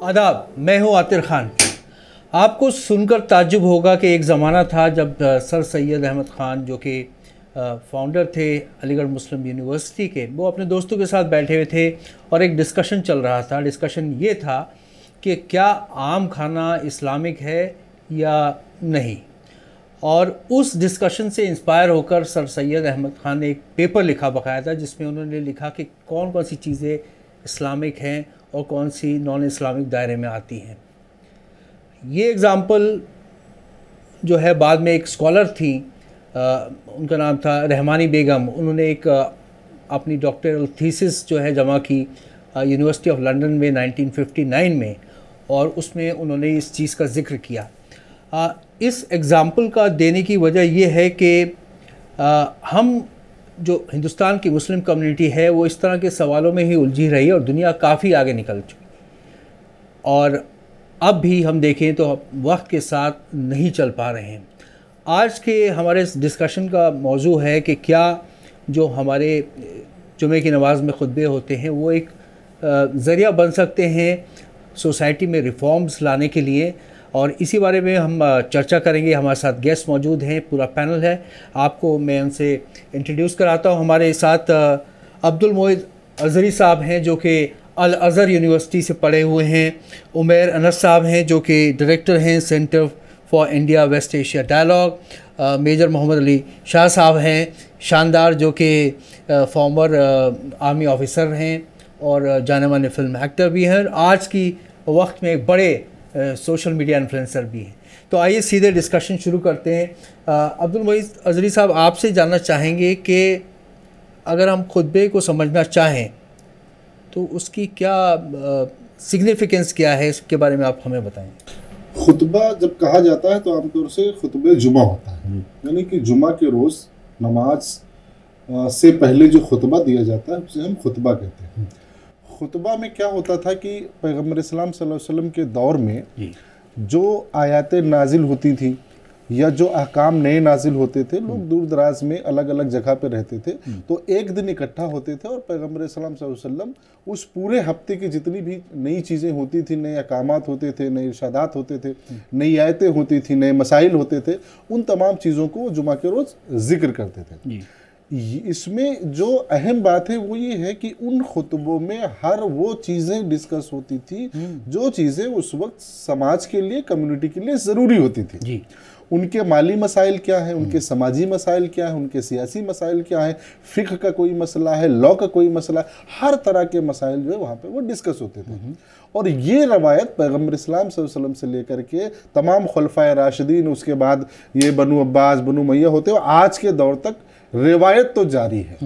आदाब, मैं हूं आतिर खान। आपको सुनकर ताज्जुब होगा कि एक ज़माना था जब सर सैयद अहमद ख़ान जो कि फाउंडर थे अलीगढ़ मुस्लिम यूनिवर्सिटी के, वो अपने दोस्तों के साथ बैठे हुए थे और एक डिस्कशन चल रहा था। डिस्कशन ये था कि क्या आम खाना इस्लामिक है या नहीं। और उस डिस्कशन से इंस्पायर होकर सर सैयद अहमद ख़ान ने एक पेपर लिखा बाकायदा, जिसमें उन्होंने लिखा कि कौन कौन सी चीज़ें इस्लामिक हैं और कौन सी नॉन इस्लामिक दायरे में आती हैं। ये एग्ज़ाम्पल जो है, बाद में एक स्कॉलर थी, उनका नाम था रहमानी बेगम। उन्होंने एक अपनी डॉक्टरल थीसिस जो है जमा की यूनिवर्सिटी ऑफ लंदन में 1959 में, और उसमें उन्होंने इस चीज़ का ज़िक्र किया। इस एग्ज़ाम्पल का देने की वजह यह है कि हम जो हिंदुस्तान की मुस्लिम कम्युनिटी है वो इस तरह के सवालों में ही उलझी रही है और दुनिया काफ़ी आगे निकल चुकी। और अब भी हम देखें तो वक्त के साथ नहीं चल पा रहे हैं। आज के हमारे इस डिस्कशन का मौजू है कि क्या जो हमारे जुमे की नमाज में खुतबे होते हैं वो एक ज़रिया बन सकते हैं सोसाइटी में रिफॉर्म्स लाने के लिए, और इसी बारे में हम चर्चा करेंगे। हमारे साथ गेस्ट मौजूद हैं, पूरा पैनल है। आपको मैं उनसे इंट्रोड्यूस कराता हूँ। हमारे साथ अब्दुल मोइद अज़हरी साहब हैं जो कि अल अज़हर यूनिवर्सिटी से पढ़े हुए हैं। उमैर अनस साहब हैं जो कि डायरेक्टर हैं centre for India West Asia dialogue. Major Mohammad Ali Shah sahab हैं शानदार, जो कि फॉर्मर आर्मी ऑफिसर हैं और जाने माने फिल्म एक्टर भी हैं, आज की वक्त में एक बड़े सोशल मीडिया इन्फ्लुएंसर भी हैं। तो आइए सीधे डिस्कशन शुरू करते हैं। अब्दुल मोइद अज़हरी साहब, आपसे जानना चाहेंगे कि अगर हम खुतबे को समझना चाहें तो उसकी क्या सिग्निफिकेंस क्या है, इसके बारे में आप हमें बताएं। खुतबा जब कहा जाता है तो आमतौर से खुतबे जुमा होता है, यानी कि जुमा के रोज़ नमाज से पहले जो खुतबा दिया जाता है उसे हम खुतबा कहते हैं। खुतबा में क्या होता था कि पैगम्बर इस्लाम सल्लल्लाहु अलैहि वसल्लम के दौर में जो आयतें नाजिल होती थी या जो अहकाम नए नाजिल होते थे, लोग दूर दराज में अलग अलग जगह पे रहते थे, तो एक दिन इकट्ठा होते थे और पैगम्बर इस्लाम सल्लल्लाहु अलैहि वसल्लम उस पूरे हफ्ते की जितनी भी नई चीज़ें होती थी, नए अहकामात होते थे, नए इरशादात होते थे, नई आयतें होती थी, नए मसाइल होते थे, उन तमाम चीज़ों को जुमा के रोज़ जिक्र करते थे। इसमें जो अहम बात है वो ये है कि उन खुतबों में हर वो चीज़ें डिस्कस होती थी जो चीज़ें उस वक्त समाज के लिए, कम्युनिटी के लिए ज़रूरी होती थी जी। उनके माली मसाइल क्या है, उनके समाजी मसाइल क्या है, उनके सियासी मसाइल क्या है, फ़िक़्ह का कोई मसला है, लॉ का कोई मसला है, हर तरह के मसाइल जो है वहाँ पे वो डिस्कस होते थे। और ये रवायत पैगम्बर इस्लाम सल्लल्लाहु अलैहि वसल्लम से लेकर के तमाम खुलफाए राशिदीन, उसके बाद ये बनु अब्बास, बनु उमय्या होते हुए आज के दौर तक रिवायत तो जारी है।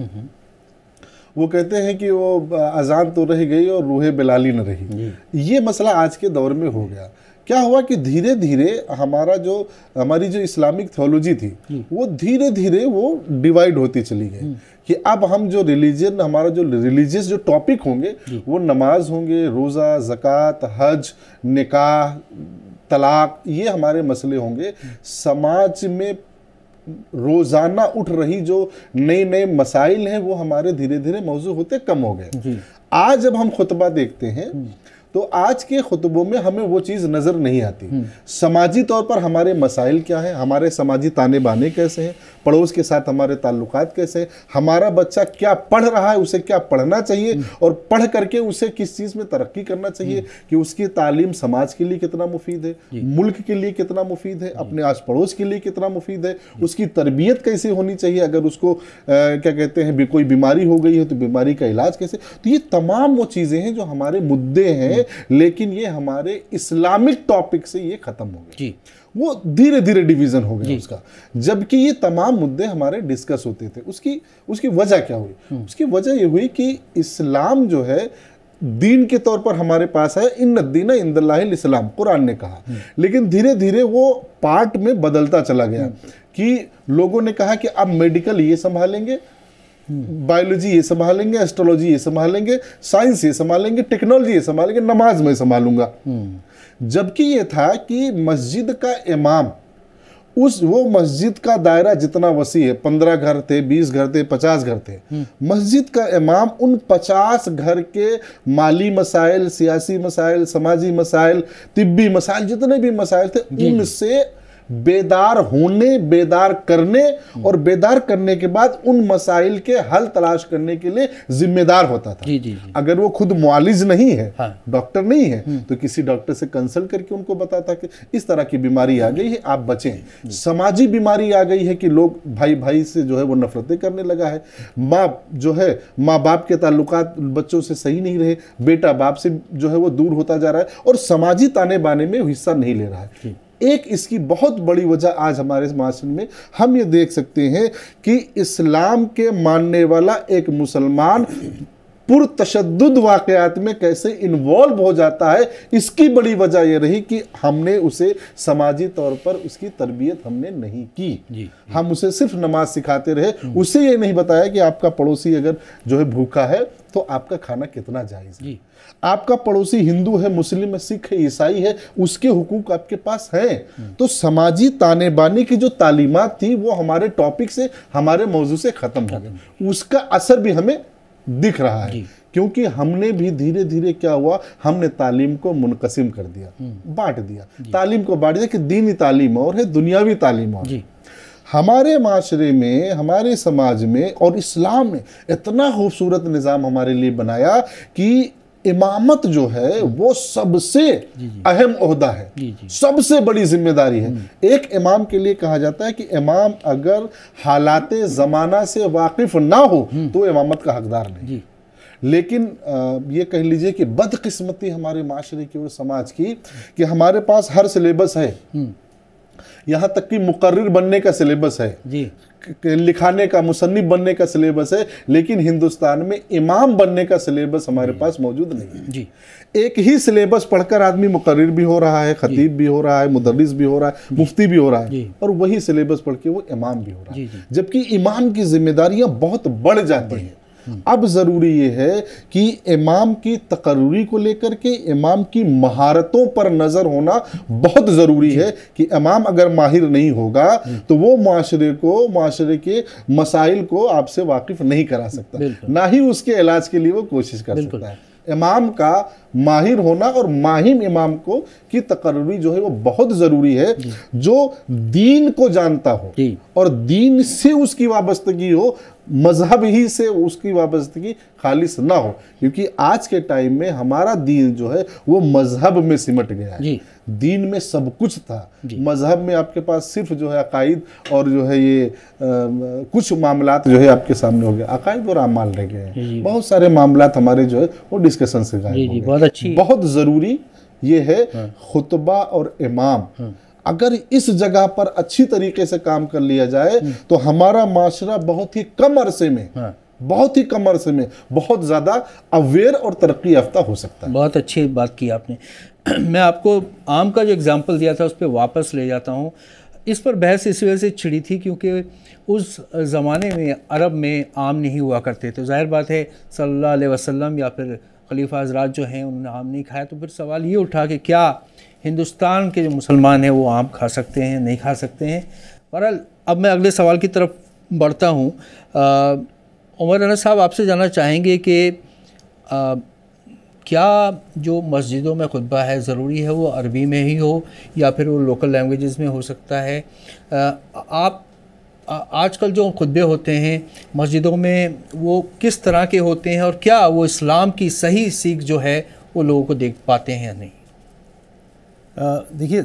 वो कहते हैं कि वो अजान तो रह गई और रूहे बिलाली न रही। ये मसला आज के दौर में हो गया। क्या हुआ कि धीरे धीरे हमारी जो इस्लामिक थियोलॉजी थी वो धीरे धीरे वो डिवाइड होती चली गई कि अब हम जो रिलीजन, हमारा जो रिलीजियस जो टॉपिक होंगे वो नमाज होंगे, रोज़ा, ज़कात, हज, निकाह, तलाक, ये हमारे मसले होंगे। समाज में रोजाना उठ रही जो नए नए मसाइल हैं वो हमारे धीरे धीरे मौजू होते कम हो गए। आज जब हम खुतबा देखते हैं तो आज के खुतबों में हमें वो चीज़ नज़र नहीं आती। समाजी तौर पर हमारे मसाइल क्या हैं, हमारे समाजी ताने बाने कैसे हैं, पड़ोस के साथ हमारे ताल्लुकात कैसे हैं, हमारा बच्चा क्या पढ़ रहा है, उसे क्या पढ़ना चाहिए और पढ़ करके उसे किस चीज़ में तरक्की करना चाहिए, कि उसकी तालीम समाज के लिए कितना मुफीद है, मुल्क के लिए कितना मुफीद है, अपने आस पड़ोस के लिए कितना मुफीद है, उसकी तरबियत कैसे होनी चाहिए, अगर उसको क्या कहते हैं कोई बीमारी हो गई है तो बीमारी का इलाज कैसे। तो ये तमाम वो चीज़ें हैं जो हमारे मुद्दे हैं, लेकिन ये हमारे इस्लामिक टॉपिक से ये खत्म हो गए। वो धीरे धीरे डिवीजन हो गया उसका, जबकि ये तमाम मुद्दे हमारे डिस्कस होते थे। उसकी वजह क्या हुई? उसकी वजह ये हुई कि इस्लाम जो है दीन के तौर पर हमारे पास है, इन्न दीन इंदल्लाहिल इस्लाम, कुरान ने कहा। लेकिन धीरे धीरे वो पार्ट में बदलता चला गया कि लोगों ने कहा कि अब मेडिकल ये संभालेंगे, बायोलॉजी ये संभालेंगे, एस्ट्रोलॉजी ये संभालेंगे, साइंस ये संभालेंगे, टेक्नोलॉजी ये संभालेंगे, नमाज मैं संभालूंगा। जबकि ये था कि मस्जिद का इमाम वो मस्जिद का दायरा जितना वसी है, 15 घर थे, 20 घर थे, 50 घर थे, मस्जिद का इमाम उन 50 घर के माली मसाइल, सियासी मसाइल, समाजी मसाइल, तिब्बी मसाइल, जितने भी मसाइल थे उनसे बेदार होने, बेदार करने और बेदार करने के बाद उन मसाइल के हल तलाश करने के लिए जिम्मेदार होता था। जी। अगर वो खुद मुआलिज नहीं है, हाँ। डॉक्टर नहीं है, तो किसी डॉक्टर से कंसल्ट करके उनको बताता कि इस तरह की बीमारी आ गई है, आप बचें। समाजी बीमारी आ गई है कि लोग भाई भाई से जो है वो नफरतें करने लगा है, माँ बाप के ताल्लुकात बच्चों से सही नहीं रहे, बेटा बाप से जो है वो दूर होता जा रहा है और समाजी ताने बाने में हिस्सा नहीं ले रहा है। एक इसकी बहुत बड़ी वजह आज हमारे माशरे में हम ये देख सकते हैं कि इस्लाम के मानने वाला एक मुसलमान पुरतशद्दुद वाक़यात में कैसे इन्वॉल्व हो जाता है, इसकी बड़ी वजह यह रही कि हमने उसे समाजी तौर पर उसकी तरबियत हमने नहीं की। हम उसे सिर्फ नमाज सिखाते रहे, उसे ये नहीं बताया कि आपका पड़ोसी अगर जो है भूखा है तो आपका खाना कितना जायज़ है, आपका पड़ोसी हिंदू है, मुस्लिम है, सिख है, ईसाई है, उसके हुकूक आपके पास हैं। तो समाजी ताने बाने की जो तालीमात थी वो हमारे टॉपिक से, हमारे मौजू से ख़त्म हो गई। उसका असर भी हमें दिख रहा है क्योंकि हमने भी धीरे धीरे क्या हुआ, हमने तालीम को मुनक़सिम कर दिया, बांट दिया। तालीम को बांट दिया कि दीनी तालीम और है, दुनियावी तालीम और है। हमारे माशरे में, हमारे समाज में और इस्लाम ने इतना खूबसूरत निज़ाम हमारे लिए बनाया कि इमामत जो है वो सबसे अहम ओहदा है, सबसे बड़ी जिम्मेदारी है। एक इमाम के लिए कहा जाता है कि इमाम अगर हालाते ज़माना से वाकिफ ना हो तो इमामत का हकदार नहीं। लेकिन ये कह लीजिए कि बदकिस्मती हमारे माशरे की और समाज की कि हमारे पास हर सिलेबस है, यहाँ तक कि मुकर्रिर बनने का सिलेबस है, लिखाने का, मुसन्निफ बनने का सिलेबस है, लेकिन हिंदुस्तान में इमाम बनने का सिलेबस हमारे पास मौजूद नहीं है। एक ही सिलेबस पढ़कर आदमी मुकर्रिर भी हो रहा है, खतीब भी हो रहा है, मुदर्रिस भी हो रहा है, मुफ्ती भी हो रहा है, और वही सिलेबस पढ़ के वो इमाम भी हो रहा है, जबकि इमाम की जिम्मेदारियां बहुत बढ़ जाती हैं। अब ज़रूरी ये है कि इमाम की तकर्री को लेकर के इमाम की महारतों पर नज़र होना बहुत ज़रूरी है कि इमाम अगर माहिर नहीं होगा तो वो माशरे के मसाइल को आपसे वाकिफ़ नहीं करा सकता, ना ही उसके इलाज के लिए वो कोशिश कर सकता है। इमाम का माहिर होना और माहिम इमाम को की तकर्री जो है वो बहुत ज़रूरी है, जो दीन को जानता हो और दीन से उसकी वाबस्तगी हो, मजहब ही से उसकी वाबस्तगी खालिस ना हो, क्योंकि आज के टाइम में हमारा दीन जो है वो मजहब में सिमट गया है। दीन में सब कुछ था, मजहब में आपके पास सिर्फ जो है अकायद और जो है ये कुछ मामलात जो है आपके सामने हो गया, अकायद और अमाल रह गए हैं। बहुत सारे मामलात हमारे जो है वो डिस्कशन से गायब हो गए। बहुत अच्छी, बहुत ज़रूरी ये है खुतबा और इमाम अगर इस जगह पर अच्छी तरीके से काम कर लिया जाए तो हमारा माशरा बहुत ही कम अरसे में बहुत ज़्यादा अवेयर और तरक्की याफ्ता हो सकता है। बहुत अच्छी बात की आपने। मैं आपको आम का जो एग्जाम्पल दिया था उस पर वापस ले जाता हूँ। इस पर बहस इस वजह से छिड़ी थी क्योंकि उस ज़माने में अरब में आम नहीं हुआ करते, तो जाहिर बात है सल्लल्लाहु अलैहि वसल्लम या फिर खलीफा हज़रात जो हैं उन्होंने आम नहीं खाया, तो फिर सवाल ये उठा कि क्या हिंदुस्तान के जो मुसलमान हैं वो आम खा सकते हैं, नहीं खा सकते हैं। बहरहाल अब मैं अगले सवाल की तरफ बढ़ता हूँ। उमर अनस साहब, आपसे जानना चाहेंगे कि क्या जो मस्जिदों में खुतबा है ज़रूरी है वो अरबी में ही हो या फिर वो लोकल लैंग्वेजेस में हो सकता है? आप आजकल जो खुतबे होते हैं मस्जिदों में वो किस तरह के होते हैं और क्या वो इस्लाम की सही सीख जो है वो लोगों को देख पाते हैं या नहीं? देखिए,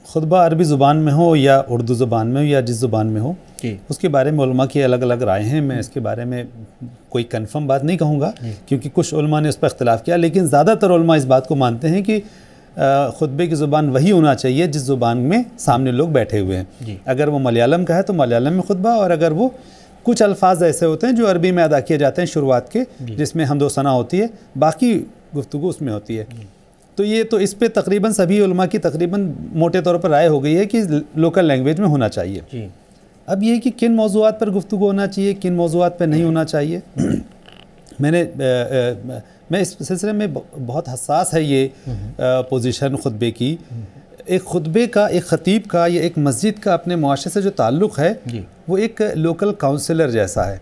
खुतबा अरबी ज़ुबान में हो या उर्दू ज़ुबान में हो या जिस ज़ुबान में हो, उसके बारे में उलमा की अलग अलग राय हैं। मैं इसके बारे में कोई कंफर्म बात नहीं कहूँगा क्योंकि कुछ उलमा ने उस पर इख्तिलाफ़ किया, लेकिन ज़्यादातर उलमा इस बात को मानते हैं कि खुतबे की ज़ुबान वही होना चाहिए जिस ज़ुबान में सामने लोग बैठे हुए हैं। अगर वो मलयालम का है तो मलयालम में खुतबा, और अगर वो कुछ अल्फाज ऐसे होते हैं जो अरबी में अदा किए जाते हैं शुरुआत के, जिसमें हमदो सना होती है, बाकी गुफ्तगू उसमें होती है। तो ये तो इस पे तकरीबन सभी उलमा की तकरीबन मोटे तौर पर राय हो गई है कि लोकल लैंग्वेज में होना चाहिए। अब ये कि किन मौज़ूआत पर गुफ्तगू होना चाहिए, किन मौज़ूआत पर नहीं होना चाहिए, मैं इस सिलसिले में बहुत हसास है ये पोजीशन खुतबे की एक खुतबे का, एक ख़तीब का या एक मस्जिद का अपने मुआशरे से जो ताल्लुक़ है वो एक लोकल काउंसलर जैसा है,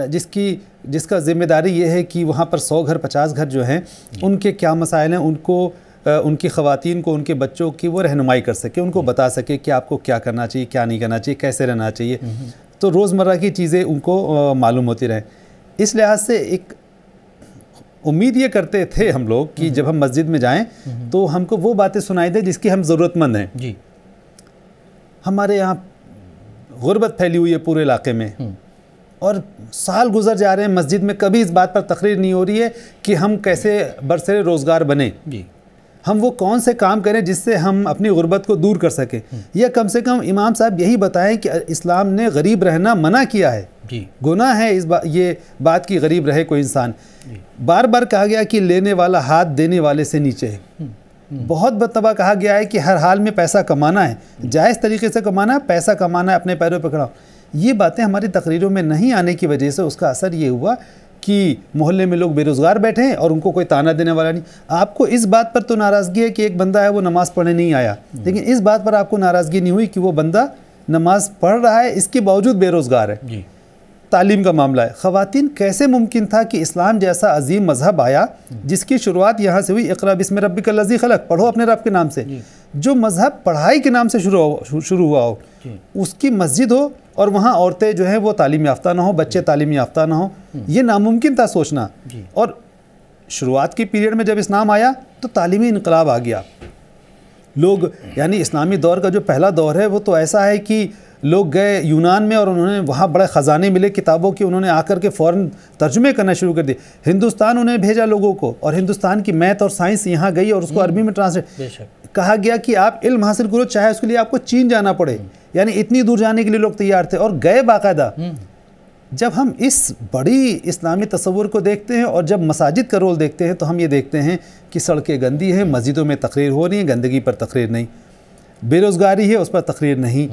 जिसका ज़िम्मेदारी ये है कि वहाँ पर 100 घर 50 घर जो हैं उनके क्या मसाइल हैं, उनको उनकी ख़वातीन को, उनके बच्चों की वो रहनुमाई कर सके, उनको बता सके कि आपको क्या करना चाहिए, क्या नहीं करना चाहिए, कैसे रहना चाहिए, तो रोज़मर्रा की चीज़ें उनको मालूम होती रहें। इस लिहाज से एक उम्मीद ये करते थे हम लोग कि जब हम मस्जिद में जाएं तो हमको वो बातें सुनाई दें जिसकी हम ज़रूरतमंद हैं जी। हमारे यहाँ गुर्बत फैली हुई है पूरे इलाके में और साल गुजर जा रहे हैं, मस्जिद में कभी इस बात पर तकरीर नहीं हो रही है कि हम कैसे बरसरे रोज़गार बने जी, हम वो कौन से काम करें जिससे हम अपनी गुर्बत को दूर कर सकें, या कम से कम इमाम साहब यही बताएं कि इस्लाम ने गरीब रहना मना किया है, गुनाह है ये बात की गरीब रहे कोई इंसान। बार बार कहा गया कि लेने वाला हाथ देने वाले से नीचे है। बहुत मरतबा कहा गया है कि हर हाल में पैसा कमाना है, जायज़ तरीके से कमाना है, पैसा कमाना है, अपने पैरों पर खड़ा। ये बातें हमारी तकरीरों में नहीं आने की वजह से उसका असर ये हुआ कि मोहल्ले में लोग बेरोज़गार बैठे हैं और उनको कोई ताना देने वाला नहीं। आपको इस बात पर तो नाराज़गी है कि एक बंदा है वो नमाज़ पढ़ने नहीं आया, लेकिन इस बात पर आपको नाराज़गी नहीं हुई कि वो बंदा नमाज़ पढ़ रहा है, इसके बावजूद बेरोज़गार है। तालीम का मामला है, ख़वातीन कैसे मुमकिन था कि इस्लाम जैसा अजीम मज़हब आया जिसकी शुरुआत यहाँ से हुई, इक़रा बिस्मि रब्बिकल लज़ी ख़लक़, पढ़ो अपने रब के नाम से। जो मज़हब पढ़ाई के नाम से शुरू हुआ हो, उसकी मस्जिद हो और वहाँ औरतें जो हैं वो तालीम याफ्ता ना हो, बच्चे तालीम याफ्ता ना हो, ये नामुमकिन था सोचना। और शुरुआत की पीरियड में जब इस्लाम आया तो तालीमी इनकलाब आ गया। लोग, यानी इस्लामी दौर का जो पहला दौर है वो तो ऐसा है कि लोग गए यूनान में और उन्होंने वहाँ बड़े ख़जाने मिले किताबों के, उन्होंने आकर के फ़ौरन तर्जुमे करना शुरू कर दिए। हिंदुस्तान उन्हें भेजा लोगों को, और हिंदुस्तान की मैथ और साइंस यहाँ गई और उसको अरबी में ट्रांसलेट कहा गया कि आप इल्म हासिल करो, चाहे उसके लिए आपको चीन जाना पड़े। यानी इतनी दूर जाने के लिए लोग तैयार थे और गए बाकायदा। जब हम इस बड़ी इस्लामी तस्वुर को देखते हैं और जब मसाजिद का रोल देखते हैं तो हम ये देखते हैं कि सड़कें गंदी हैं, मस्जिदों में तकरीर हो रही है, गंदगी पर तकरीर नहीं, बेरोज़गारी है उस पर तकरीर नहीं,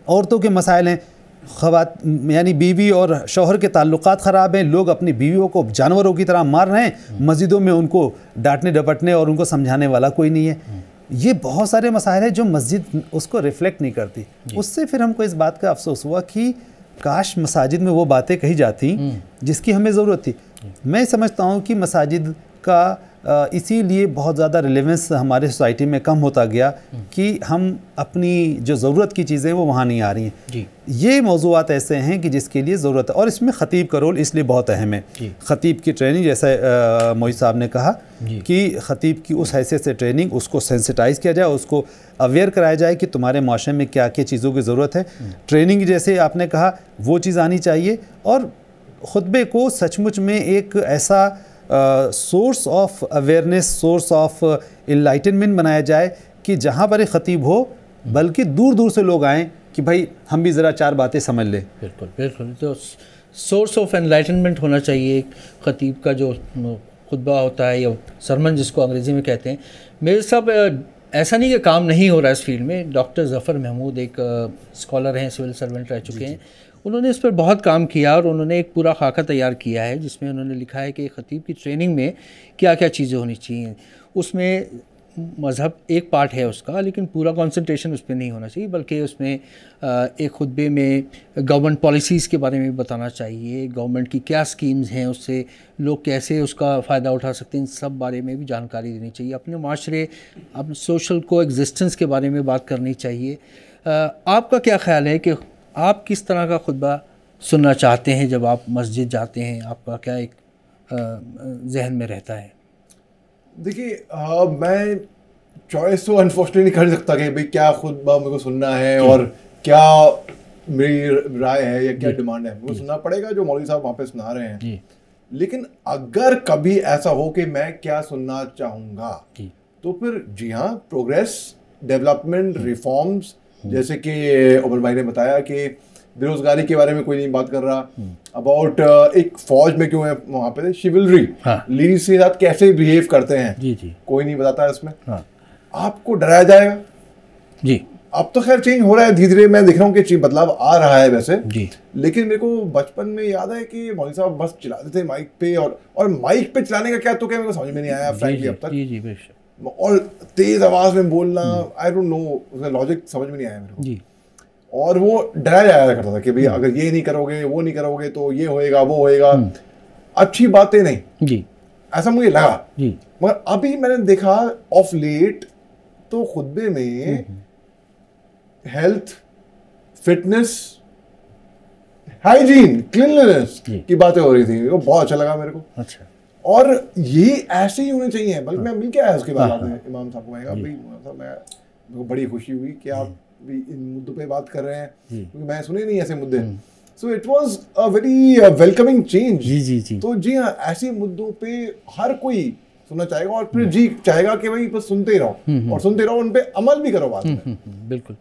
औरतों के मसाइल हैं, यानी बीवी और शौहर के ताल्लुकात ख़राब हैं, लोग अपनी बीवियों को जानवरों की तरह मार रहे हैं, मस्जिदों में उनको डांटने डपटने और उनको समझाने वाला कोई नहीं है। ये बहुत सारे मसाइल हैं जो मस्जिद उसको रिफ्लेक्ट नहीं करती। उससे फिर हमको इस बात का अफसोस हुआ कि काश मसाजिद में वो बातें कही जाती जिसकी हमें ज़रूरत थी। मैं समझता हूँ कि मसाजिद का इसीलिए बहुत ज़्यादा रिलेवेंस हमारे सोसाइटी में कम होता गया कि हम अपनी जो ज़रूरत की चीज़ें वो वहाँ नहीं आ रही हैं। ये मौज़ूआत ऐसे हैं कि जिसके लिए ज़रूरत है, और इसमें ख़तीब का रोल इसलिए बहुत अहम है। ख़तीब की ट्रेनिंग, जैसे मोई साहब ने कहा कि ख़तीब की उस हैसियत से ट्रेनिंग, उसको सेंसिटाइज़ किया जाए, उसको अवेयर कराया जाए कि तुम्हारे माशरे में क्या क्या चीज़ों की ज़रूरत है। ट्रेनिंग जैसे आपने कहा वो चीज़ आनी चाहिए, और ख़ुतबे को सचमुच में एक ऐसा source of awareness, source of enlightenment बनाया जाए कि जहाँ पर एक ख़तीब हो बल्कि दूर दूर से लोग आएँ कि भाई हम भी ज़रा चार बातें समझ लें। बिल्कुल बिल्कुल, तो सोर्स ऑफ एनलाइटनमेंट होना चाहिए एक ख़तीब का जो खुतबा होता है या सरमन जिसको अंग्रेज़ी में कहते हैं। मेरे साहब ऐसा नहीं कि काम नहीं हो रहा है इस फील्ड में। डॉक्टर ज़फ़र महमूद एक स्कॉलर हैं, सिविल सर्वेंट रह चुके हैं, उन्होंने इस पर बहुत काम किया और उन्होंने एक पूरा खाका तैयार किया है जिसमें उन्होंने लिखा है कि ख़तीब की ट्रेनिंग में क्या क्या चीज़ें होनी चाहिए। उसमें मज़हब एक पार्ट है उसका, लेकिन पूरा कंसंट्रेशन उस पर नहीं होना चाहिए, बल्कि उसमें एक खुतबे में गवर्नमेंट पॉलिसीज़ के बारे में भी बताना चाहिए, गवर्नमेंट की क्या स्कीम्स हैं, उससे लोग कैसे उसका फ़ायदा उठा सकते हैं, इन सब बारे में भी जानकारी देनी चाहिए। अपने माशरे, अपने सोशल को एग्जिस्टेंस के बारे में बात करनी चाहिए। आपका क्या ख्याल है कि आप किस तरह का खुतबा सुनना चाहते हैं जब आप मस्जिद जाते हैं? आपका क्या एक जहन में रहता है? देखिए, मैं चॉइस तो अनफॉर्चुनेटली कर सकता कि भाई क्या खुतबा मेरे को सुनना है और क्या मेरी राय है या क्या डिमांड है, मुझे सुनना पड़ेगा जो मौलवी साहब वहाँ पे सुना रहे हैं। लेकिन अगर कभी ऐसा हो कि मैं क्या सुनना चाहूँगा तो फिर जी हाँ, प्रोग्रेस, डेवलपमेंट, रिफॉर्म्स, जैसे कि उमर भाई ने बताया कि बेरोजगारी के बारे में कोई नहीं बात कर रहा, अबाउट एक फौज में क्यों है वहाँ पे शिवलरी, लेडीज के साथ कैसे बिहेव करते हैं, जी कोई नहीं बताता है इसमें। आपको डराया जाएगा जी। अब तो खैर चेंज हो रहा है धीरे धीरे, मैं देख रहा हूँ कि बदलाव आ रहा है वैसे जी। लेकिन मेरे को बचपन में याद है कि मौलवी साहब बस चलाते थे माइक पे, और माइक पे चलाने का क्या तो क्या मेरे को समझ में नहीं आया फ्रैंकली अब तक। और तेज आवाज में बोलना, आई डोंट नो, उसका लॉजिक समझ में नहीं आया मेरे को जी। और वो डराया जाया करता था कि भाई अगर ये नहीं करोगे, वो नहीं करोगे तो ये होएगा, वो होएगा, अच्छी बातें नहीं जी, ऐसा मुझे लगा जी। मगर अभी मैंने देखा ऑफ लेट तो खुतबे में हेल्थ, फिटनेस, हाइजीन, क्लीनलीनेस की बातें हो रही थी, वो बहुत अच्छा लगा मेरे को। अच्छा। और ये ऐसे ही होने चाहिए। बल्कि मैं मिल के आया उसके बाद इमाम साहब को, मैं भाई मेरे को बड़ी खुशी हुई कि आप भी इन मुद्दों पे बात कर रहे हैं, क्योंकि मैं सुने नहीं ऐसे मुद्दे। So it was a very welcoming change. जी जी जी। तो जी हाँ, ऐसे मुद्दों पे हर कोई सुनना चाहेगा और फिर जी चाहेगा कि भाई बस सुनते ही रहो और सुनते रहो, उन पे अमल भी करो बाद में। बिल्कुल।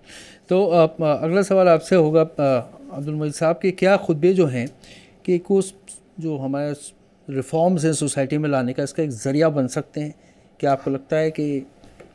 तो अगला सवाल आपसे होगा अब्दुल मजीद साहब कि क्या खुतबे जो हैं कि कुछ जो हमारे रिफॉर्म्स हैं सोसाइटी में लाने का, इसका एक ज़रिया बन सकते हैं? क्या आपको लगता है कि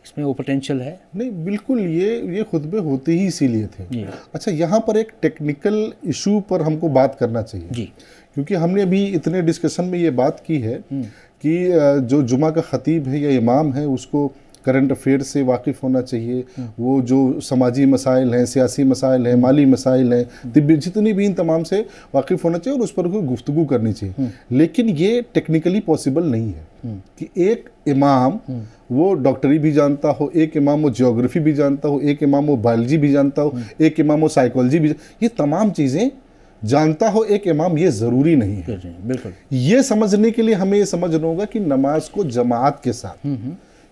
इसमें वो पोटेंशियल है? नहीं, बिल्कुल ये खुतबे होते ही इसीलिए थे। अच्छा, यहाँ पर एक टेक्निकल इशू पर हमको बात करना चाहिए जी, क्योंकि हमने अभी इतने डिस्कशन में ये बात की है कि जो जुमा का खतीब है या इमाम है उसको करंट अफेयर से वाकिफ़ होना चाहिए, वो जो समाजी मसाइल हैं, सियासी मसाइल हैं, माली मसाइल हैं, तिब्बी, जितनी भी इन तमाम से वाकिफ़ होना चाहिए और उस पर कोई गुफ्तगू करनी चाहिए। लेकिन ये टेक्निकली पॉसिबल नहीं है कि एक इमाम वो डॉक्टरी भी जानता हो, एक इमाम वो ज्योग्राफी भी जानता हो, एक इमाम वो बायोलॉजी भी जानता हो, एक इमाम वो साइकोलॉजी भी, ये तमाम चीज़ें जानता हो एक इमाम, ये ज़रूरी नहीं है। बिल्कुल। ये समझने के लिए हमें ये समझना होगा कि नमाज को जमात के साथ,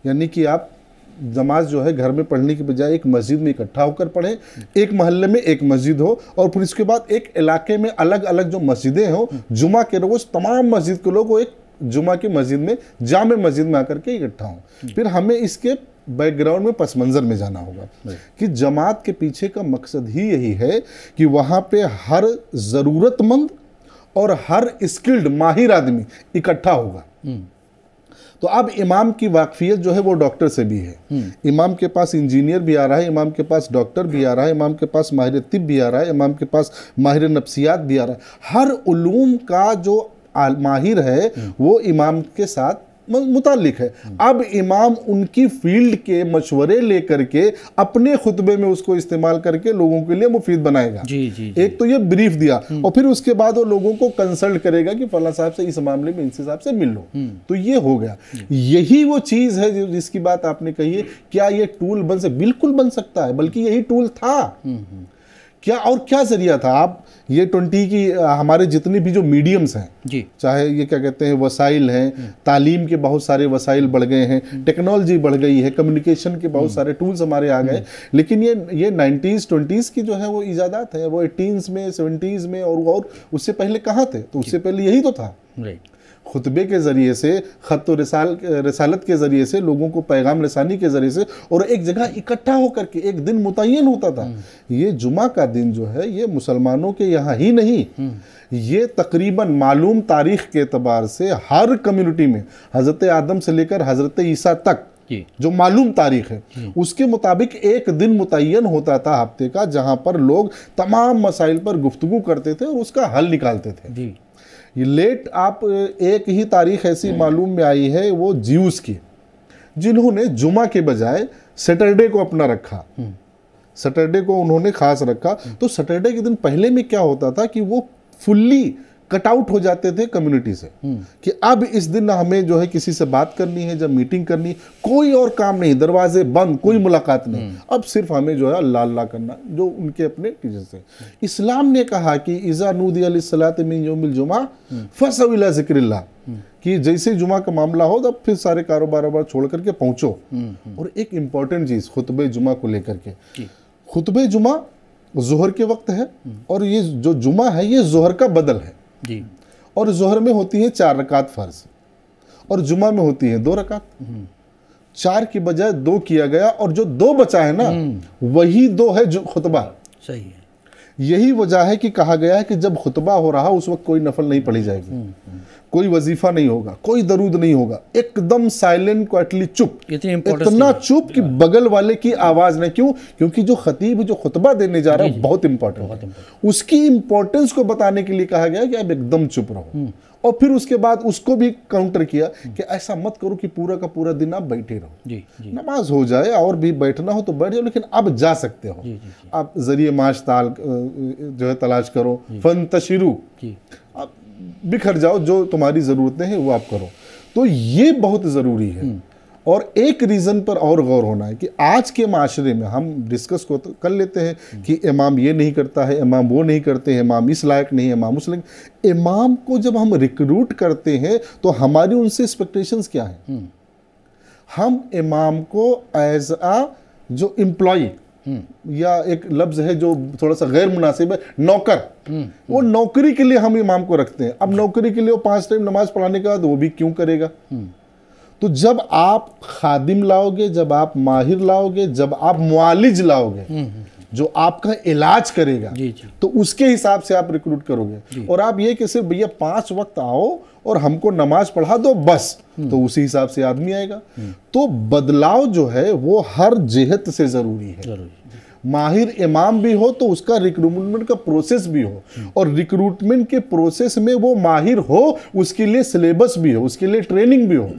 यानी कि आप नमाज जो है घर में पढ़ने की बजाय एक मस्जिद में इकट्ठा होकर पढ़ें, एक मोहल्ले में एक मस्जिद हो और फिर इसके बाद एक इलाके में अलग अलग जो मस्जिदें हो, जुमा के रोज़ तमाम मस्जिद के लोग एक जुमा की मस्जिद में, जामे मस्जिद में आकर के इकट्ठा हों। फिर हमें इसके बैकग्राउंड में पस मंज़र में जाना होगा कि जमात के पीछे का मकसद ही यही है कि वहाँ पे हर ज़रूरतमंद और हर स्किल्ड माहिर आदमी इकट्ठा होगा। तो अब इमाम की वाकफियत जो है वो डॉक्टर से भी है, इमाम के पास इंजीनियर भी आ रहा है, इमाम के पास डॉक्टर भी आ रहा है, इमाम के पास माहिर तिब भी आ रहा है, इमाम के पास माहिर नफ्सियात भी आ रहा है। हर उलूम का जो माहिर है वो इमाम के साथ मुताल्लिक है। अब इमाम उनकी फील्ड के मशवरे लेकर के अपने खुतबे में उसको इस्तेमाल करके लोगों के लिए मुफीद बनाएगा। जी। एक तो ये ब्रीफ दिया और फिर उसके बाद वो लोगों को कंसल्ट करेगा कि फला साहब से इस मामले में इनसे साहब से मिल लो, तो ये हो गया। यही वो चीज़ है जिसकी बात आपने कही है। क्या ये टूल बन सकता? बिल्कुल बन सकता है, बल्कि यही टूल था। क्या और क्या जरिया था? आप ये 20 की हमारे जितने भी जो मीडियम्स हैं जी, चाहे ये क्या कहते हैं वसाइल हैं, तालीम के बहुत सारे वसाइल बढ़ गए हैं, टेक्नोलॉजी बढ़ गई है, कम्युनिकेशन के बहुत सारे टूल्स हमारे आ गए, लेकिन ये 90s 20s की जो है वो इजादात है, वो 18s में 70s में और उससे पहले कहाँ थे? तो उससे पहले यही तो था। खुतबे के ज़रिए से, ख़त व रिसालत के ज़रिए से, लोगों को पैगाम रसानी के ज़रिए से, और एक जगह इकट्ठा होकर के एक दिन मुतय्यन होता था। ये जुमा का दिन जो है ये मुसलमानों के यहाँ ही नहीं, ये तकरीबन मालूम तारीख़ के एतबार से हर कम्युनिटी में हज़रत आदम से लेकर हज़रत ईसा तक जो मालूम तारीख़ है उसके मुताबिक एक दिन मुतय्यन होता था हफ्ते का, जहाँ पर लोग तमाम मसाइल पर गुफ्तगू करते थे और उसका हल निकालते थे। ये लेट आप एक ही तारीख ऐसी मालूम में आई है वो ज्यूस की, जिन्होंने जुमा के बजाय सैटरडे को अपना रखा, सैटरडे को उन्होंने खास रखा। तो सैटरडे के दिन पहले में क्या होता था कि वो फुल्ली कट आउट हो जाते थे कम्युनिटी से, कि अब इस दिन हमें जो है किसी से बात करनी है, जब मीटिंग करनी, कोई और काम नहीं, दरवाजे बंद, कोई मुलाकात नहीं, अब सिर्फ हमें जो है अल्लाह अल्लाह करना, जो उनके अपने टीचर से। इस्लाम ने कहा कि इज़ा नूदिया लिस्सलाति मिन यौमिल जुमा फसअू इला ज़िक्रिल्लाह, कि जैसे जुमा का मामला हो तब फिर सारे कारोबार छोड़ करके पहुंचो। और एक इम्पॉर्टेंट चीज़ खुतबे जुमा को लेकर के, खुतबे जुमा जोहर के वक्त है और ये जो जुमा है ये जोहर का बदल है जी। और जोहर में होती है 4 रकात फ़र्ज और जुमा में होती है 2 रकात। 4 की बजाय 2 किया गया और जो 2 बचा है ना वही 2 है जो खुतबा। सही है। यही वजह है कि कहा गया है कि जब खुतबा हो रहा उस वक्त कोई नफल नहीं पढ़ी जाएगी, कोई वजीफा नहीं होगा, कोई दरूद नहीं होगा, एकदम साइलेंट, क्वाइटली चुप, इतना चुप कि बगल वाले की आवाज नहीं। क्यों? क्योंकि जो खतीब जो खुतबा देने जा रहा है बहुत इंपॉर्टेंट है, उसकी इंपॉर्टेंस को बताने के लिए कहा गया कि आप एकदम चुप रहो। और फिर उसके बाद उसको भी काउंटर किया कि ऐसा मत करो कि पूरा का पूरा दिन आप बैठे रहो, नमाज हो जाए और भी बैठना हो तो बैठ जाओ, लेकिन अब जा सकते हो, आप जरिए माश ताल जो है तलाश करो, फन तशरू, आप बिखर जाओ, जो तुम्हारी ज़रूरतें हैं वो आप करो। तो ये बहुत ज़रूरी है। और एक रीज़न पर और गौर होना है कि आज के माशरे में हम डिस्कस को तो कर लेते हैं कि इमाम ये नहीं करता है, इमाम वो नहीं करते हैं, इमाम इस लायक नहीं है, इमाम उस लायक। इमाम को जब हम रिक्रूट करते हैं तो हमारी उनसे एक्सपेक्टेशंस क्या हैं? हम इमाम को एज आ जो एम्प्लॉय, या एक लफ्ज है जो थोड़ा सा गैर मुनासिब है, नौकर, वो नौकरी के लिए हम इमाम को रखते हैं। अब नौकरी के लिए वो 5 टाइम नमाज पढ़ाने के बाद वो भी क्यों करेगा? तो जब आप खादिम लाओगे, जब आप माहिर लाओगे, जब आप मुआलिज लाओगे जो आपका इलाज करेगा, तो उसके हिसाब से आप रिक्रूट करोगे। और आप ये कि सिर्फ भैया 5 वक्त आओ और हमको नमाज पढ़ा दो बस, तो उसी हिसाब से आदमी आएगा। तो बदलाव जो है वो हर जिहत से जरूरी है। माहिर इमाम भी हो तो उसका रिक्रूटमेंट का प्रोसेस भी हो, और रिक्रूटमेंट के प्रोसेस में वो माहिर हो, उसके लिए सिलेबस भी हो, उसके लिए ट्रेनिंग भी हो।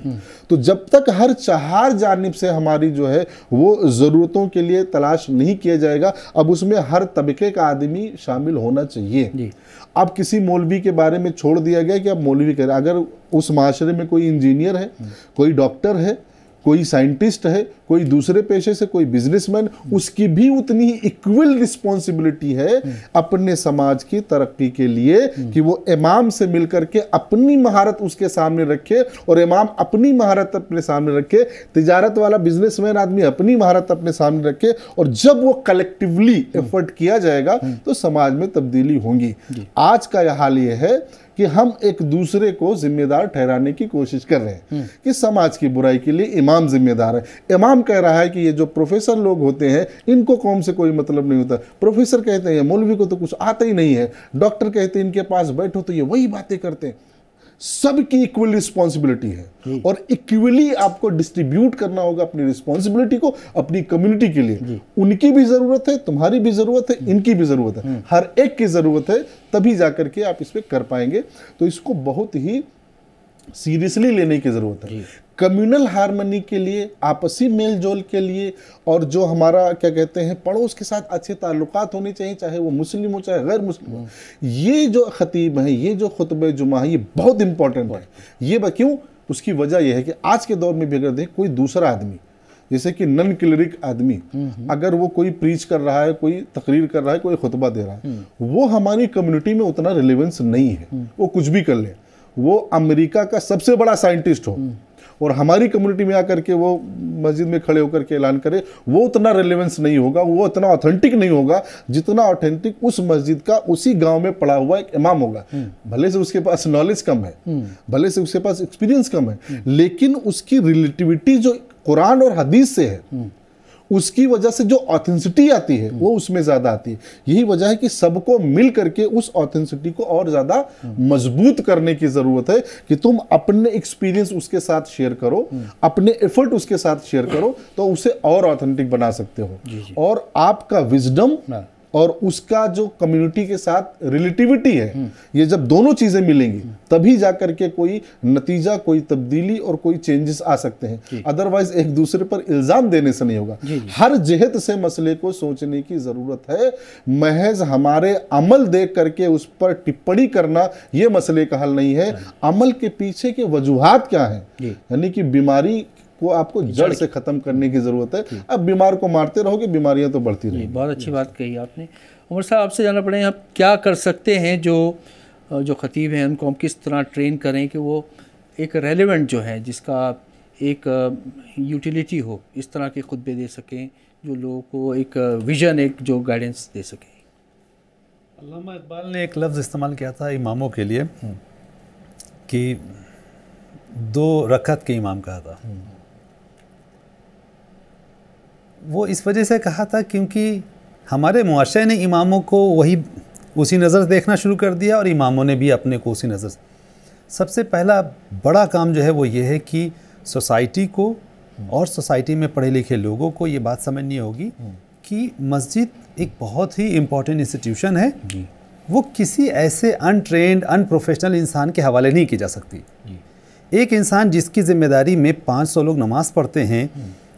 तो जब तक हर 4 जानिब से हमारी जो है वो ज़रूरतों के लिए तलाश नहीं किया जाएगा, अब उसमें हर तबके का आदमी शामिल होना चाहिए। अब किसी मौलवी के बारे में छोड़ दिया गया कि अब मौलवी करें। अगर उस माशरे में कोई इंजीनियर है, कोई डॉक्टर है, कोई साइंटिस्ट है, कोई दूसरे पेशे से, कोई बिजनेसमैन, उसकी भी उतनी ही इक्वल रिस्पॉन्सिबिलिटी है अपने समाज की तरक्की के लिए कि वो इमाम से मिलकर के अपनी महारत उसके सामने रखे, और इमाम अपनी महारत अपने सामने रखे, तिजारत वाला बिजनेसमैन आदमी अपनी महारत अपने सामने रखे, और जब वो कलेक्टिवली एफर्ट किया जाएगा तो समाज में तब्दीली होंगी। आज का यह हाल ये है कि हम एक दूसरे को जिम्मेदार ठहराने की कोशिश कर रहे हैं कि समाज की बुराई के लिए इमाम जिम्मेदार है। इमाम कह रहा है कि ये जो प्रोफेसर लोग होते हैं इनको कौम से कोई मतलब नहीं होता। प्रोफेसर कहते हैं मौलवी को तो कुछ आता ही नहीं है। डॉक्टर कहते हैं इनके पास बैठो तो ये वही बातें करते हैं। सबकी इक्वल रिस्पॉन्सिबिलिटी है, और इक्वली आपको डिस्ट्रीब्यूट करना होगा अपनी रिस्पॉन्सिबिलिटी को अपनी कम्युनिटी के लिए। उनकी भी जरूरत है, तुम्हारी भी जरूरत है, इनकी भी जरूरत है, हर एक की जरूरत है, तभी जाकर के आप इस पे कर पाएंगे। तो इसको बहुत ही सीरियसली लेने की जरूरत है। कम्युनल हार्मनी के लिए, आपसी मेल जोल के लिए, और जो हमारा क्या कहते हैं पड़ोस के साथ अच्छे ताल्लुकात होने चाहिए, चाहे वो मुस्लिम हो चाहे गैर मुस्लिम हो। ये जो खतीब है, ये जो खुतबे जुमा है, ये बहुत इंपॉर्टेंट है। ये क्यों? उसकी वजह यह है कि आज के दौर में भी अगर देखें कोई दूसरा आदमी, जैसे कि नन क्लरिक आदमी, अगर वो कोई प्रीच कर रहा है, कोई तकरीर कर रहा है, कोई खुतबा दे रहा है, वो हमारी कम्युनिटी में उतना रिलेवेंस नहीं है। वो कुछ भी कर ले, वो अमेरिका का सबसे बड़ा साइंटिस्ट हो और हमारी कम्युनिटी में आकर के वो मस्जिद में खड़े होकर के ऐलान करे, वो उतना रेलेवेंस नहीं होगा, वो उतना ऑथेंटिक नहीं होगा जितना ऑथेंटिक उस मस्जिद का उसी गांव में पड़ा हुआ एक इमाम होगा। भले से उसके पास नॉलेज कम है, भले से उसके पास एक्सपीरियंस कम है, लेकिन उसकी रिलेटिविटी जो कुरान और हदीस से है, उसकी वजह से जो ऑथेंसिटी आती है वो उसमें ज्यादा आती है। यही वजह है कि सबको मिल करके उस ऑथेंसिटी को और ज्यादा मजबूत करने की जरूरत है कि तुम अपने एक्सपीरियंस उसके साथ शेयर करो, अपने एफर्ट उसके साथ शेयर करो, तो उसे और ऑथेंटिक बना सकते हो। और आपका विजडम और उसका जो कम्युनिटी के साथ रिलेटिविटी है, ये जब दोनों चीजें मिलेंगी तभी जाकर के कोई नतीजा, कोई तब्दीली और कोई चेंजेस आ सकते हैं। अदरवाइज एक दूसरे पर इल्जाम देने से नहीं होगा। हर जिहत से मसले को सोचने की जरूरत है। महज हमारे अमल देख करके उस पर टिप्पणी करना ये मसले का हल नहीं है। अमल के पीछे के वजूहात क्या है, यानी कि बीमारी को आपको जड़ से खत्म करने की जरूरत है। अब बीमार को मारते रहोगे, बीमारियां तो बढ़ती रहेंगी। बहुत अच्छी बात कही आपने। उमर साहब, आपसे जानना पड़ेगा, आप क्या कर सकते हैं जो खतीब हैं उनको हम किस तरह ट्रेन करें कि वो एक रेलेवेंट जो है, जिसका एक यूटिलिटी हो, इस तरह के खुतबे दे सकें जो लोगों को एक विजन, एक जो गाइडेंस दे सके। अल्लामा इकबाल ने एक लफ्ज़ इस्तेमाल किया था इमामों के लिए कि 2 रकअत के इमाम कहा था। वो इस वजह से कहा था क्योंकि हमारे मुआशरे ने इमामों को उसी नज़र देखना शुरू कर दिया और इमामों ने भी अपने को उसी नज़र सबसे पहला बड़ा काम जो है वो ये है कि सोसाइटी को और सोसाइटी में पढ़े लिखे लोगों को ये बात समझनी होगी कि मस्जिद एक बहुत ही इम्पोर्टेंट इंस्टीट्यूशन है, वो किसी ऐसे अनट्रेंड अनप्रोफेशनल इंसान के हवाले नहीं की जा सकती। एक इंसान जिसकी ज़िम्मेदारी में 500 लोग नमाज़ पढ़ते हैं,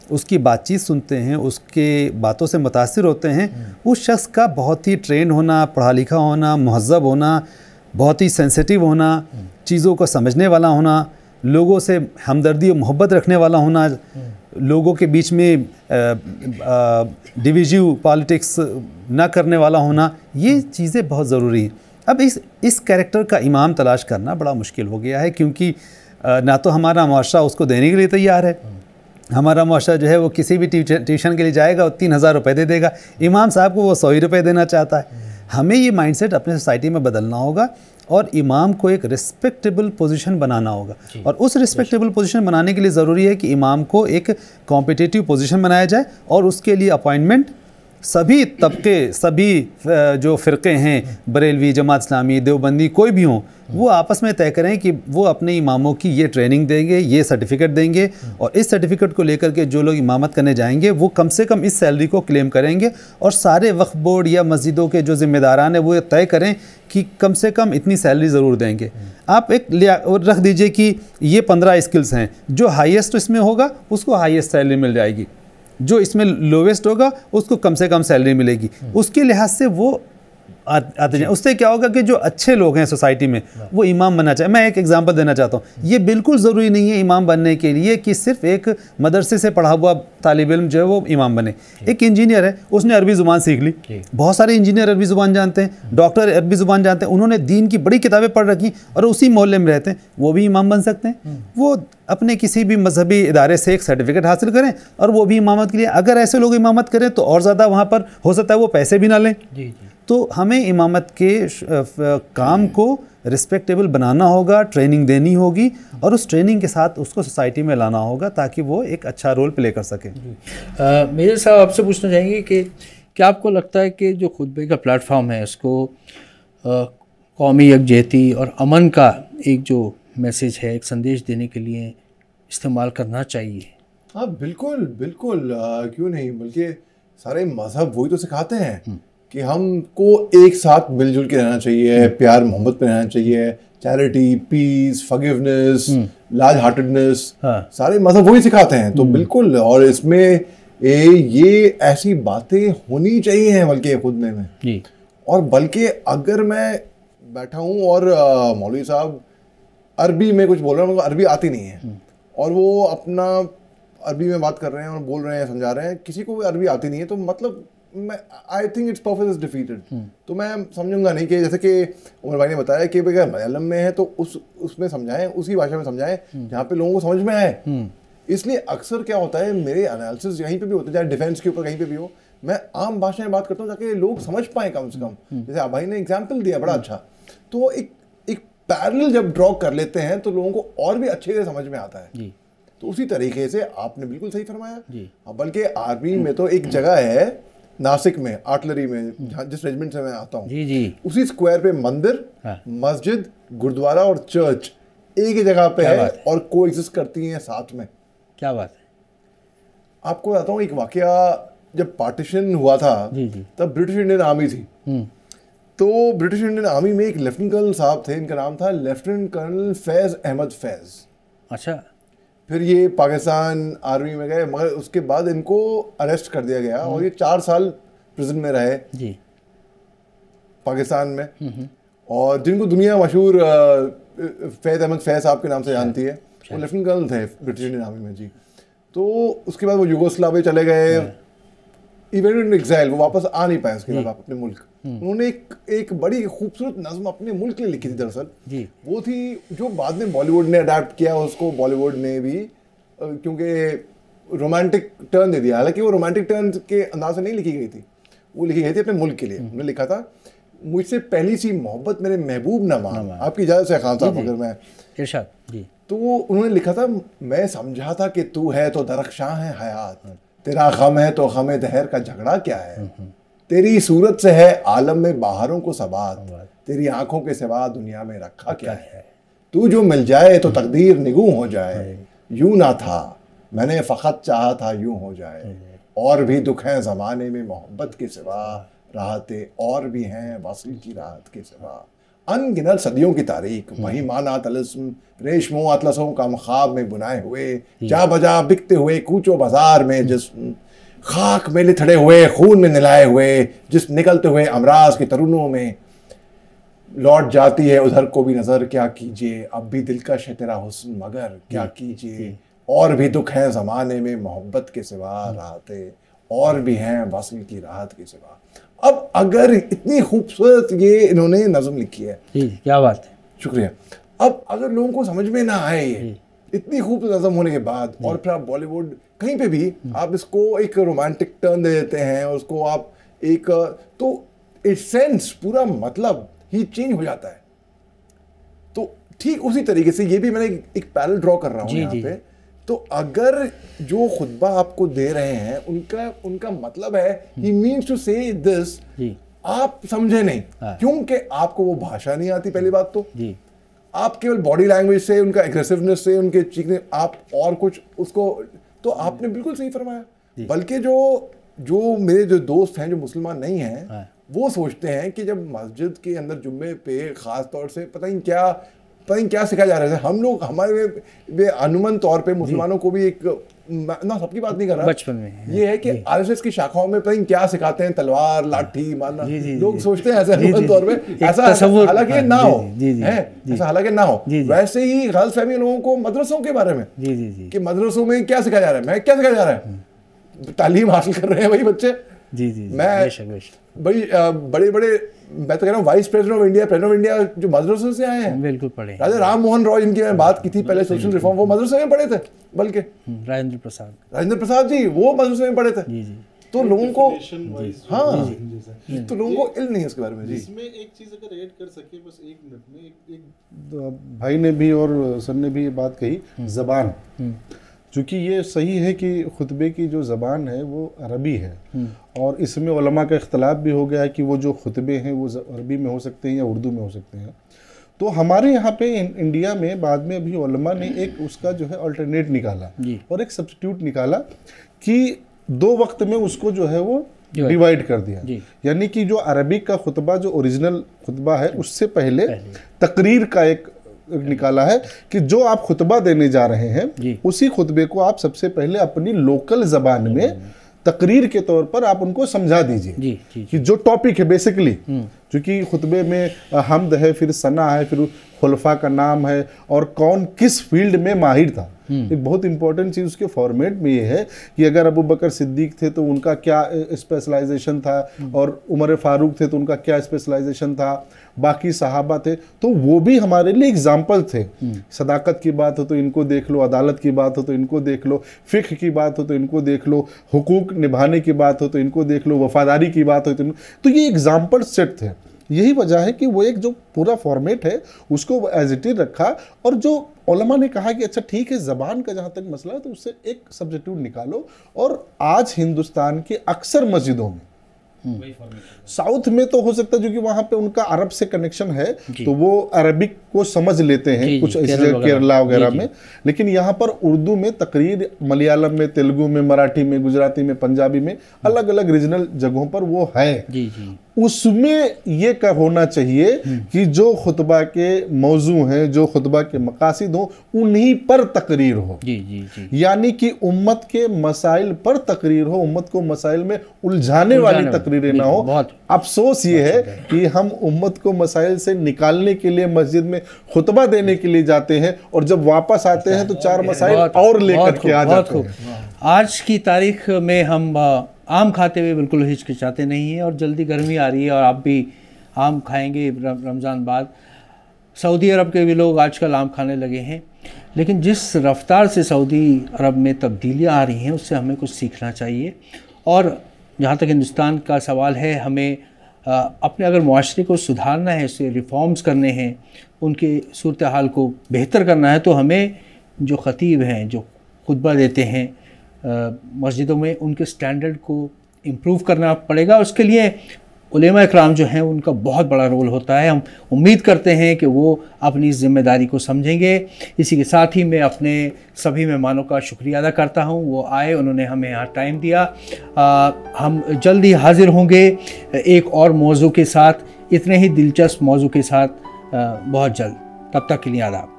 उसकी बातचीत सुनते हैं, उसके बातों से मुतासिर होते हैं, उस शख्स का बहुत ही ट्रेन होना, पढ़ा लिखा होना, महज़ब होना, बहुत ही सेंसिटिव होना, चीज़ों को समझने वाला होना, लोगों से हमदर्दी और मोहब्बत रखने वाला होना, लोगों के बीच में डिविजिव पॉलिटिक्स ना करने वाला होना, ये चीज़ें बहुत ज़रूरी हैं। अब इस कैरेक्टर का इमाम तलाश करना बड़ा मुश्किल हो गया है, क्योंकि ना तो हमारा मुआशरा उसको देने के लिए तैयार है। हमारा मुआशरा जो है वो किसी भी ट्यूशन के लिए जाएगा और 3000 रुपये दे देगा, इमाम साहब को वो 100 ही रुपये देना चाहता है। हमें ये माइंडसेट अपने सोसाइटी में बदलना होगा और इमाम को एक रिस्पेक्टेबल पोजीशन बनाना होगा। और उस रिस्पेक्टेबल पोजीशन बनाने के लिए ज़रूरी है कि इमाम को एक कॉम्पिटिटिव पोजीशन बनाया जाए और उसके लिए अपॉइंटमेंट सभी तबके, सभी जो फ़िरक़े हैं, बरेलवी, जमात इस्लामी, देवबंदी, कोई भी हों, वो आपस में तय करें कि वो अपने इमामों की ये ट्रेनिंग देंगे, ये सर्टिफिकेट देंगे, और इस सर्टिफिकेट को लेकर के जो लोग इमामत करने जाएंगे वो कम से कम इस सैलरी को क्लेम करेंगे। और सारे वक्फ बोर्ड या मस्जिदों के जो ज़िम्मेदारान हैं वो तय करें कि कम से कम इतनी सैलरी ज़रूर देंगे। आप एक रख दीजिए कि ये 15 स्किल्स हैं, जो हाईएस्ट इसमें होगा उसको हाईएस्ट सैलरी मिल जाएगी, जो इसमें लोवेस्ट होगा उसको कम से कम सैलरी मिलेगी। उसके लिहाज से वो आते जाए। उससे क्या होगा कि जो अच्छे लोग हैं सोसाइटी में वो इमाम बनना चाहिए। मैं एक एग्जांपल देना चाहता हूँ, ये बिल्कुल ज़रूरी नहीं है इमाम बनने के लिए कि सिर्फ एक मदरसे से पढ़ा हुआ तालिब इल्म जो है वो इमाम बने। एक इंजीनियर है, उसने अरबी ज़ुबान सीख ली, बहुत सारे इंजीनियर अरबी ज़ुबान जानते हैं, डॉक्टर अरबी ज़ुबान जानते हैं, उन्होंने दीन की बड़ी किताबें पढ़ रखी और उसी मोहल्ले में रहते हैं, वो भी इमाम बन सकते हैं। वो अपने किसी भी मजहबी इदारे से एक सर्टिफिकेट हासिल करें और वो भी इमामत के लिए, अगर ऐसे लोग इमामत करें तो और ज़्यादा वहाँ पर हो सकता है वो पैसे भी ना लें। तो हमें इमामत के काम को रिस्पेक्टेबल बनाना होगा, ट्रेनिंग देनी होगी और उस ट्रेनिंग के साथ उसको सोसाइटी में लाना होगा ताकि वो एक अच्छा रोल प्ले कर सके। मेजर साहब आपसे पूछना चाहेंगे कि क्या आपको लगता है कि जो खुतबे का प्लेटफॉर्म है उसको कौमी यकजहती और अमन का एक जो मैसेज है, एक संदेश देने के लिए इस्तेमाल करना चाहिए? हाँ बिल्कुल बिल्कुल, क्यों नहीं, बल्कि सारे मज़हब वही तो सिखाते हैं कि हमको एक साथ मिलजुल के रहना चाहिए, प्यार मोहब्बत में रहना चाहिए, charity, peace, forgiveness, large heartedness, सारे मज़हब वही सिखाते हैं। तो बिल्कुल, और इसमें ये ऐसी बातें होनी चाहिए बल्कि खुतबे में। और बल्कि अगर मैं बैठा हूँ और मौलवी साहब अरबी में कुछ बोल रहे हैं, उनको अरबी आती नहीं है और वो अपना अरबी में बात कर रहे हैं और बोल रहे हैं, समझा रहे हैं, किसी को भी अरबी आती नहीं है, तो मतलब मैं I think it's purpose is defeated. तो मैं समझूंगा नहीं कि जैसे कि उमर भाई ने बताया कि अगर मलयालम में है तो उसमें समझाएं, उसी भाषा में समझाएं जहाँ पे लोगों को समझ में आए। इसलिए अक्सर क्या होता है, मेरे एनालिसिस यहीं पे भी होते हैं, चाहे डिफेंस के ऊपर कहीं पे भी हो, मैं आम भाषा में बात करता हूँ ताकि लोग समझ पाएँ कम से कम। जैसे आप भाई ने एग्जाम्पल दिया बड़ा अच्छा, तो एक पैरेलल जब ड्रॉ कर लेते हैं तो लोगों को और भी अच्छे से समझ में आता है। तो उसी तरीके से आपने बिल्कुल सही फरमाया। बल्कि आर्मी में तो एक जगह है नासिक में, आर्टिलरी में, जिस रेजिमेंट से मैं आता हूँ, उसी स्क्वायर पे मंदिर, मस्जिद, गुरुद्वारा और चर्च एक ही जगह पे है और को एग्जिस्ट करती हैं साथ में। क्या बात है। आपको बताता हूँ एक वाकया, जब पार्टीशन हुआ था तब ब्रिटिश इंडियन आर्मी थी। तो ब्रिटिश इंडियन आर्मी में एक लेफ्टिनेंट कर्नल साहब थे, इनका नाम था लेफ्टिनेंट कर्नल फैज़ अहमद फैज़। अच्छा। फिर ये पाकिस्तान आर्मी में गए, मगर उसके बाद इनको अरेस्ट कर दिया गया और ये 4 साल प्रिजन में रहे पाकिस्तान में। और जिनको दुनिया मशहूर फैज़ अहमद फैज़ साहब के नाम से जानती है, वो लेफ्टिनेंट कर्नल थे ब्रिटिश इंडियन आर्मी में जी। तो उसके बाद वो यूगोस्लाविया चले गए, इवन इन एग्जाइल, वो वापस आ नहीं पाए उसके बाद अपने मुल्क। उन्होंने एक बड़ी खूबसूरत नज़्म अपने मुल्क के लिए लिखी थी दरअसल, वो थी जो बाद में बॉलीवुड ने अडाप्ट किया उसको, बॉलीवुड ने भी, क्योंकि रोमांटिक टर्न दे दिया। हालांकि वो रोमांटिक टर्न के अंदाज से नहीं लिखी गई थी, वो लिखी गई थी अपने मुल्क के लिए। उन्होंने लिखा था, मुझसे पहली सी मोहब्बत मेरे महबूब ना मान। आपकी इजाज़त से खान साहब, अगर मैं इरशाद जी। तो उन्होंने लिखा था, मैं समझा था कि तू है तो दरख्शां है हयात, तेरा गम है तो गम दहर का झगड़ा क्या है, तेरी सूरत से है आलम में बाहरों को सबात, तेरी आंखों के सिवा दुनिया में रखा क्या है। तू जो मिल जाए तो तकदीर निगू हो जाए, यूं ना था मैंने फ़कत चाहा था यूं हो जाए, और भी दुख हैं ज़माने में मोहब्बत के सिवा, राहतें और भी हैं वस्ल की राहत के सिवा। अनगिनत सदियों की तारीख वही माना तलिस्म, रेशमों अतलसों का ख्वाब में बुनाए हुए, जा बजा बिकते हुए कूचो बाजार में जिस्म, खाक में लिथड़े हुए खून में नहलाए हुए जिस निकलते हुए अमराज के तरुणों में, लौट जाती है उधर को भी नज़र क्या कीजिए, अब भी दिलकश है तेरा हुस्न मगर क्या कीजिए, और भी दुख हैं ज़माने में मोहब्बत के सिवा, राहतें और भी हैं वस्ल की राहत के सिवा। अब अगर इतनी खूबसूरत ये इन्होंने नज़म लिखी है, क्या बात है, शुक्रिया। अब अगर लोगों को समझ में ना आए ये इतनी खूबसूरत नज़म होने के बाद, और फिर आप बॉलीवुड कहीं पे भी आप इसको एक रोमांटिक टर्न दे देते हैं, उसको आप एक तो सेंस पूरा मतलब ही चेंज हो जाता है। तो ठीक उसी तरीके से ये भी मैंने एक पैरल ड्रॉ कर रहा हूँ यहाँ पे। तो अगर जो खुतबा आपको दे रहे हैं उनका मतलब है ही मीन्स टू से दिस, आप समझे नहीं क्योंकि आपको वो भाषा नहीं आती, पहली बात तो आप केवल बॉडी लैंग्वेज से, उनका एग्रेसिवनेस से, उनके चीखने, आप और कुछ उसको, तो आपने बिल्कुल सही फरमाया। बल्कि जो मेरे जो दोस्त हैं जो मुसलमान नहीं हैं, वो सोचते हैं कि जब मस्जिद के अंदर जुम्मे पे ख़ास तौर से पता नहीं क्या सिखाया जा रहा है। हम लोग हमारे अनुमान तौर पे मुसलमानों को भी एक ना सबकी बात नहीं कर रहा, बचपन में ये है कि आरएसएस की शाखाओं में पता नहीं क्या सिखाते हैं, तलवार लाठी मारना, लोग सोचते हैं ऐसे अनुमान तौर पे, ऐसा हालांकि ना हो, ऐसा हालांकि ना हो। वैसे ही गलतफहमी लोगों को मदरसों के बारे में कि मदरसों में क्या सिखाया जा रहा है, मैं क्या सिखाया जा रहा है, तालीम हासिल कर रहे हैं वही बच्चे। मैं बड़े मैं तो कह रहा हूँ वाइस प्रेसिडेंट ऑफ इंडिया जो मदरसों से आए हैं, बिल्कुल पढ़े। राजा राम मोहन रॉय जिनकी मैंने बात की थी पहले, सोशल रिफॉर्म, वो मदरसे में पढ़े थे, बल्कि राजेंद्र प्रसाद जी वो मदरसे में पढ़े थे। तो लोगों को तो लोगों को इल्म नहीं है उसके बारे में। इसमें एक चीज अगर ऐड कर सके बस 1 मिनट में, एक भाई ने भी और सर ने भी ये बात कही, जबान, चूँकि ये सही है कि खुतबे की जो ज़बान है वो अरबी है, और इसमें उलमा का इख्तलाफ भी हो गया है कि वो जो खुतबे हैं वो अरबी में हो सकते हैं या उर्दू में हो सकते हैं। तो हमारे यहाँ पे इंडिया में बाद में अभी उलमा ने एक उसका जो है अल्टरनेट निकाला और एक सब्स्टिट्यूट निकाला कि 2 वक्त में उसको जो है वो डिवाइड कर दिया, यानी कि जो अरबिक का खुतबा जो ओरिजिनल खुतबा है उससे पहले तकरीर का एक निकाला है कि जो आप खुतबा देने जा रहे हैं उसी खुतबे को आप सबसे पहले अपनी लोकल ज़बान में तकरीर के तौर पर आप उनको समझा दीजिए कि जो टॉपिक है बेसिकली, क्योंकि खुतबे में हमद है, फिर सना है, फिर खुलफा का नाम है और कौन किस फील्ड में माहिर था। एक बहुत इंपॉर्टेंट चीज़ उसके फॉर्मेट में ये है कि अगर अबू बकर सिद्दीक थे तो उनका क्या स्पेशलाइजेशन था, और उमर फारूक थे तो उनका क्या स्पेशलाइजेशन था, बाकी सहाबा थे तो वो भी हमारे लिए एग्जाम्पल थे। सदाकत की बात हो तो इनको देख लो, अदालत की बात हो तो इनको देख लो, फ़िक्र की बात हो तो इनको देख लो, हुकूक निभाने की बात हो तो इनको देख लो, वफादारी की बात हो तो ये एग्जाम्पल सेट थे। यही वजह है कि वो एक जो पूरा फॉर्मेट है उसको एज इट इज रखा, और जो उलमा ने कहा कि अच्छा ठीक है ज़बान का जहाँ तक मसला है तो उससे एक सब्स्टिट्यूट निकालो। और आज हिंदुस्तान के अक्सर मस्जिदों में, साउथ में तो हो सकता है क्योंकि वहाँ पे उनका अरब से कनेक्शन है तो वो अरबिक को समझ लेते हैं कुछ केरला वगैरह में, लेकिन यहाँ पर उर्दू में तकरीर मलयालम में, तेलुगु में, मराठी में, गुजराती में, पंजाबी में, अलग अलग रीजनल जगहों पर वो है। उसमें ये क्या होना चाहिए कि जो खुतबा के मौजू हैं, जो खुतबा के मकासिद हो, उन्हीं पर तकरीर हो, यानी कि उम्मत के मसाइल पर तकरीर हो, उम्मत को मसाइल में उलझाने वाली तकरीरें ना हो। अफसोस ये है कि हम उम्मत को मसाइल से निकालने के लिए मस्जिद में खुतबा देने के लिए जाते हैं और जब वापस आते हैं तो 4 मसाइल और लेकर के आ जाते हैं। आज की तारीख में हम आम खाते हुए बिल्कुल हिचकिचाते नहीं हैं, और जल्दी गर्मी आ रही है और आप भी आम खाएंगे रमज़ान बाद। सऊदी अरब के भी लोग आजकल आम खाने लगे हैं, लेकिन जिस रफ्तार से सऊदी अरब में तब्दीलियां आ रही हैं उससे हमें कुछ सीखना चाहिए। और जहाँ तक हिंदुस्तान का सवाल है, हमें अपने अगर मुआशरे को सुधारना है, उससे रिफॉर्म्स करने हैं, उनकी सूरत हाल को बेहतर करना है, तो हमें जो ख़तीब हैं, जो खुतबा देते हैं मस्जिदों में, उनके स्टैंडर्ड को इम्प्रूव करना पड़ेगा। उसके लिए उलेमा इकराम जो हैं उनका बहुत बड़ा रोल होता है। हम उम्मीद करते हैं कि वो अपनी ज़िम्मेदारी को समझेंगे। इसी के साथ ही मैं अपने सभी मेहमानों का शुक्रिया अदा करता हूं, वो आए, उन्होंने हमें यहाँ टाइम दिया। हम जल्दी हाजिर होंगे एक और मौजू के साथ, इतने ही दिलचस्प मौजू के साथ बहुत जल्द। तब तक के लिए आदाब।